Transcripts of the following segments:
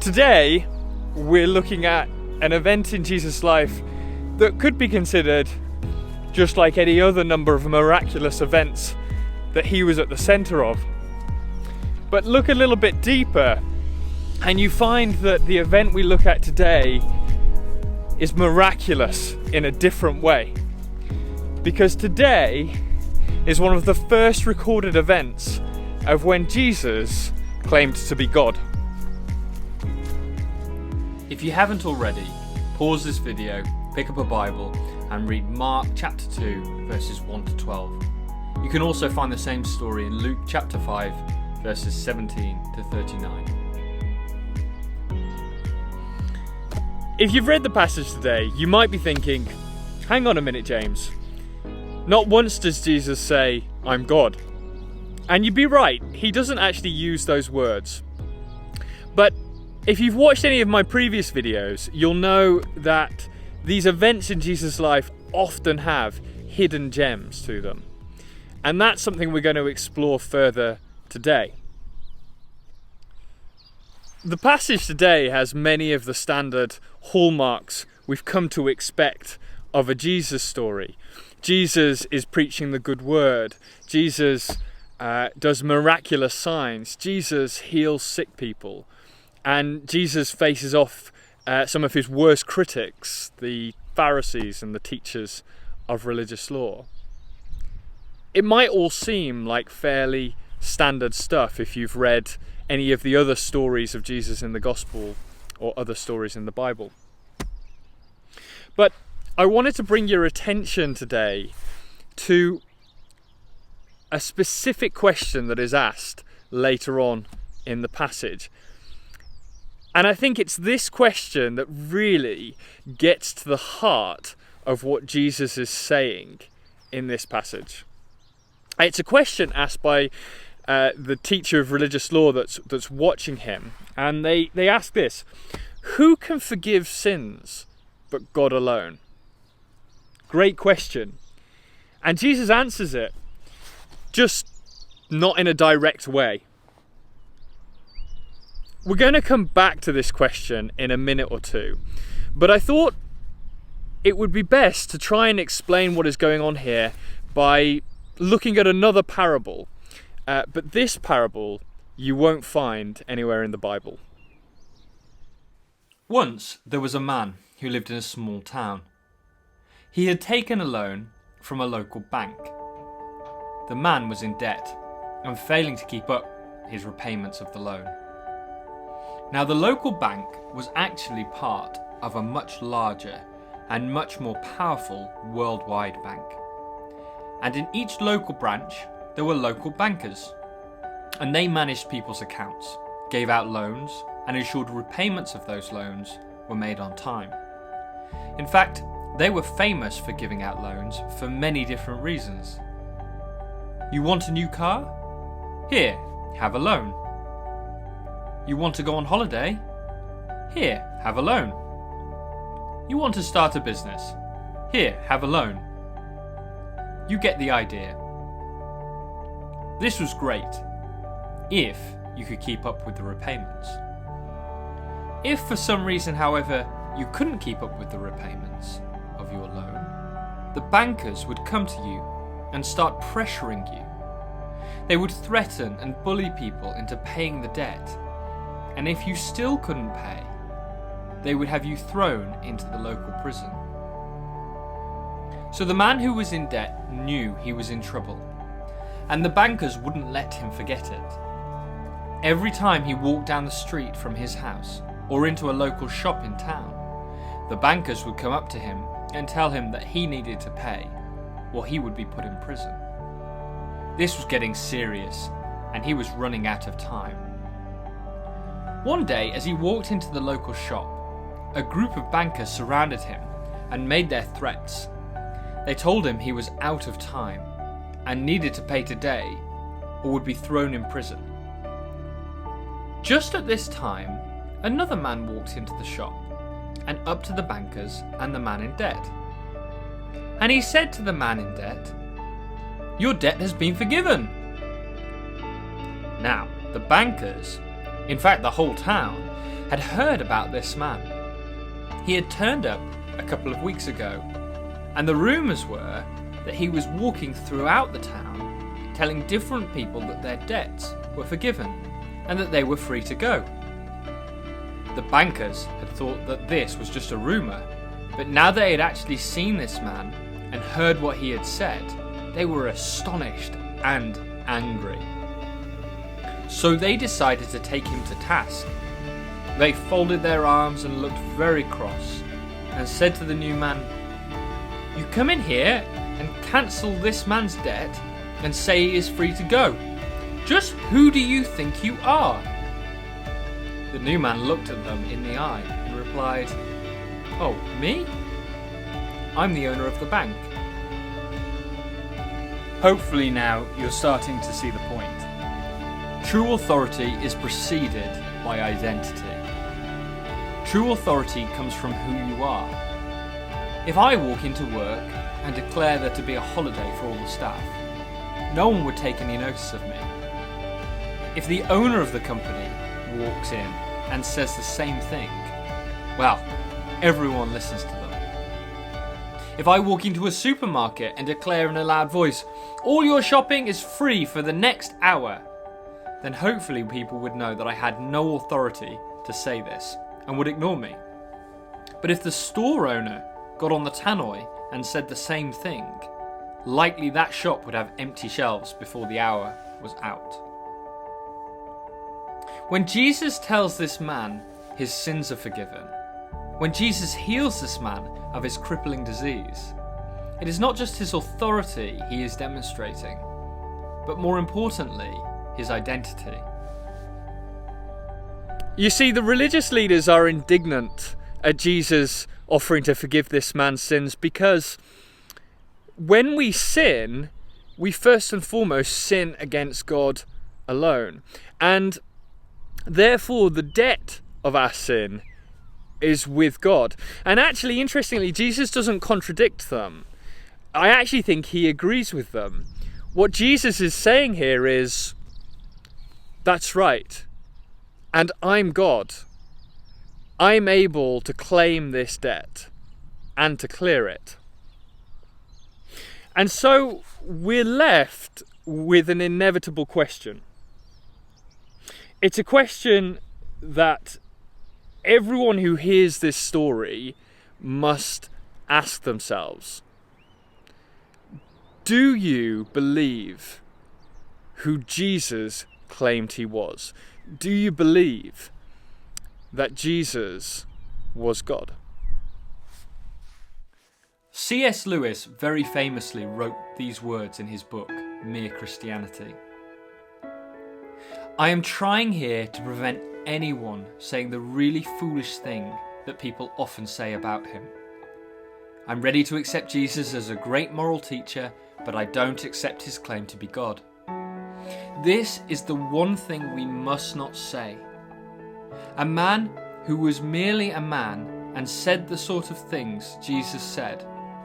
Today, we're looking at an event in Jesus' life that could be considered just like any other number of miraculous events that he was at the center of. But look a little bit deeper and you find that the event we look at today is miraculous in a different way. Because today is one of the first recorded events of when Jesus claimed to be God. If you haven't already, pause this video, pick up a Bible and read Mark chapter 2 verses 1 to 12. You can also find the same story in Luke chapter 5 verses 17 to 39. If you've read the passage today, you might be thinking, hang on a minute, James. Not once does Jesus say, I'm God. And you'd be right, he doesn't actually use those words. But if you've watched any of my previous videos, you'll know that these events in Jesus' life often have hidden gems to them. And that's something we're going to explore further today. The passage today has many of the standard hallmarks we've come to expect of a Jesus story. Jesus is preaching the good word. Jesus does miraculous signs. Jesus heals sick people. And Jesus faces off some of his worst critics, the Pharisees and the teachers of religious law. It might all seem like fairly standard stuff if you've read any of the other stories of Jesus in the Gospel or other stories in the Bible. But I wanted to bring your attention today to a specific question that is asked later on in the passage. And I think it's this question that really gets to the heart of what Jesus is saying in this passage. It's a question asked by the teacher of religious law that's watching him. And they ask this: who can forgive sins but God alone? Great question. And Jesus answers it, just not in a direct way. We're going to come back to this question in a minute or two, but I thought it would be best to try and explain what is going on here by looking at another parable. But this parable you won't find anywhere in the Bible. Once there was a man who lived in a small town. He had taken a loan from a local bank. The man was in debt and failing to keep up his repayments of the loan. Now, the local bank was actually part of a much larger and much more powerful worldwide bank. And in each local branch, there were local bankers. And they managed people's accounts, gave out loans, and ensured repayments of those loans were made on time. In fact, they were famous for giving out loans for many different reasons. You want a new car? Here, have a loan. You want to go on holiday? Here, have a loan. You want to start a business? Here, have a loan. You get the idea. This was great, if you could keep up with the repayments. If for some reason, however, you couldn't keep up with the repayments of your loan, the bankers would come to you and start pressuring you. They would threaten and bully people into paying the debt. And if you still couldn't pay, they would have you thrown into the local prison. So the man who was in debt knew he was in trouble, and the bankers wouldn't let him forget it. Every time he walked down the street from his house or into a local shop in town, the bankers would come up to him and tell him that he needed to pay, or he would be put in prison. This was getting serious, and he was running out of time. One day, as he walked into the local shop, a group of bankers surrounded him and made their threats. They told him he was out of time and needed to pay today or would be thrown in prison. Just at this time, another man walked into the shop and up to the bankers and the man in debt. And he said to the man in debt, "Your debt has been forgiven." Now, the bankers, in fact the whole town, had heard about this man. He had turned up a couple of weeks ago, and the rumours were that he was walking throughout the town telling different people that their debts were forgiven and that they were free to go. The bankers had thought that this was just a rumour, but now they had actually seen this man and heard what he had said, they were astonished and angry. So they decided to take him to task. They folded their arms and looked very cross and said to the new man, "You come in here and cancel this man's debt and say he is free to go. Just who do you think you are?" The new man looked at them in the eye and replied, "Oh, me? I'm the owner of the bank." Hopefully now you're starting to see the point. True authority is preceded by identity. True authority comes from who you are. If I walk into work and declare there to be a holiday for all the staff, no one would take any notice of me. If the owner of the company walks in and says the same thing, well, everyone listens to them. If I walk into a supermarket and declare in a loud voice, "All your shopping is free for the next hour," then hopefully people would know that I had no authority to say this and would ignore me. But if the store owner got on the tannoy and said the same thing, likely that shop would have empty shelves before the hour was out. When Jesus tells this man his sins are forgiven, when Jesus heals this man of his crippling disease, it is not just his authority he is demonstrating, but more importantly, his identity. You see, the religious leaders are indignant at Jesus offering to forgive this man's sins because when we sin, we first and foremost sin against God alone. And therefore, the debt of our sin is with God. And actually, interestingly, Jesus doesn't contradict them. I actually think he agrees with them. What Jesus is saying here is, that's right. And I'm God. I'm able to claim this debt and to clear it. And so we're left with an inevitable question. It's a question that everyone who hears this story must ask themselves. Do you believe who Jesus claimed he was? Do you believe that Jesus was God? C.S. Lewis very famously wrote these words in his book, Mere Christianity. "I am trying here to prevent anyone saying the really foolish thing that people often say about him. I'm ready to accept Jesus as a great moral teacher, but I don't accept his claim to be God. This is the one thing we must not say. A man who was merely a man and said the sort of things Jesus said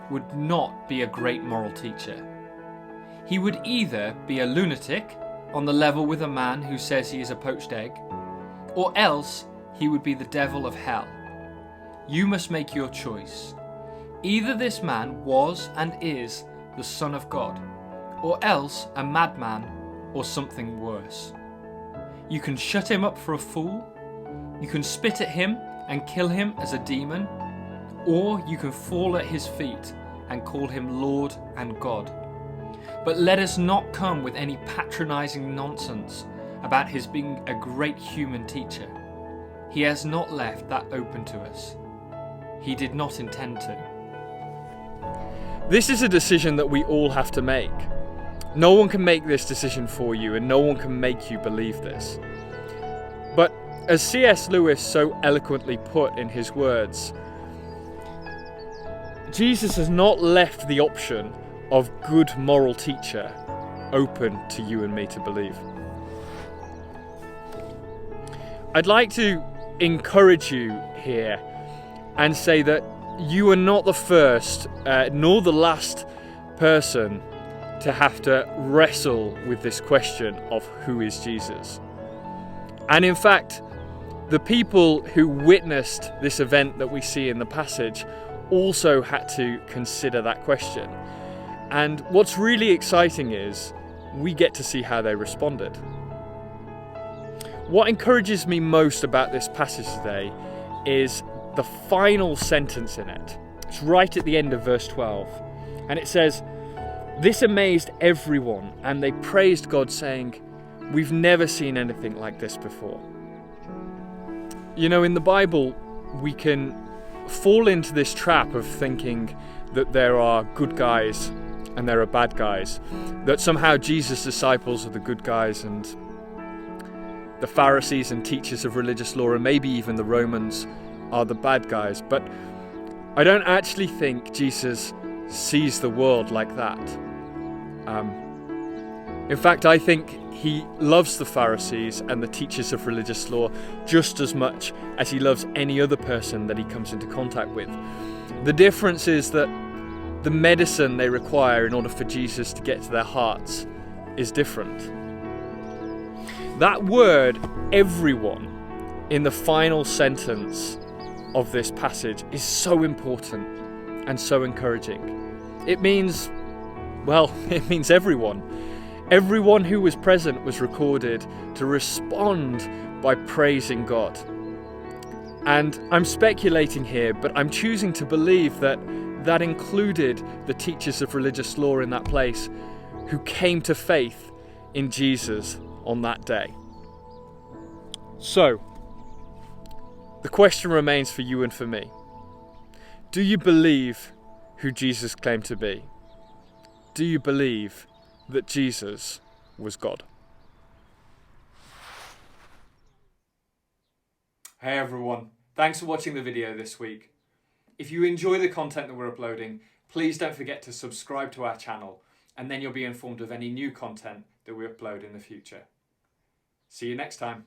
would not be a great moral teacher. He would either be a lunatic on the level with a man who says he is a poached egg, or else he would be the devil of hell. You must make your choice. Either this man was and is the Son of God, or else a madman or something worse. You can shut him up for a fool, you can spit at him and kill him as a demon, or you can fall at his feet and call him Lord and God. But let us not come with any patronising nonsense about his being a great human teacher. He has not left that open to us. He did not intend to." This is a decision that we all have to make. No one can make this decision for you, and no one can make you believe this. But as C.S. Lewis so eloquently put in his words, Jesus has not left the option of good moral teacher open to you and me to believe. I'd like to encourage you here and say that you are not the first nor the last person to have to wrestle with this question of who is Jesus. And in fact, the people who witnessed this event that we see in the passage also had to consider that question. And what's really exciting is we get to see how they responded. What encourages me most about this passage today is the final sentence in it. It's right at the end of verse 12. And it says, "This amazed everyone, and they praised God, saying, 'We've never seen anything like this before.'" You know, in the Bible, we can fall into this trap of thinking that there are good guys and there are bad guys, that somehow Jesus' disciples are the good guys and the Pharisees and teachers of religious law, and maybe even the Romans, are the bad guys. But I don't actually think Jesus sees the world like that. In fact, I think he loves the Pharisees and the teachers of religious law just as much as he loves any other person that he comes into contact with. The difference is that the medicine they require in order for Jesus to get to their hearts is different. That word, everyone, in the final sentence of this passage is so important and so encouraging. It means, well, it means everyone. Everyone who was present was recorded to respond by praising God. And I'm speculating here, but I'm choosing to believe that that included the teachers of religious law in that place who came to faith in Jesus on that day. So, the question remains for you and for me. Do you believe who Jesus claimed to be? Do you believe that Jesus was God? Hey everyone, thanks for watching the video this week. If you enjoy the content that we're uploading, please don't forget to subscribe to our channel, and then you'll be informed of any new content that we upload in the future. See you next time.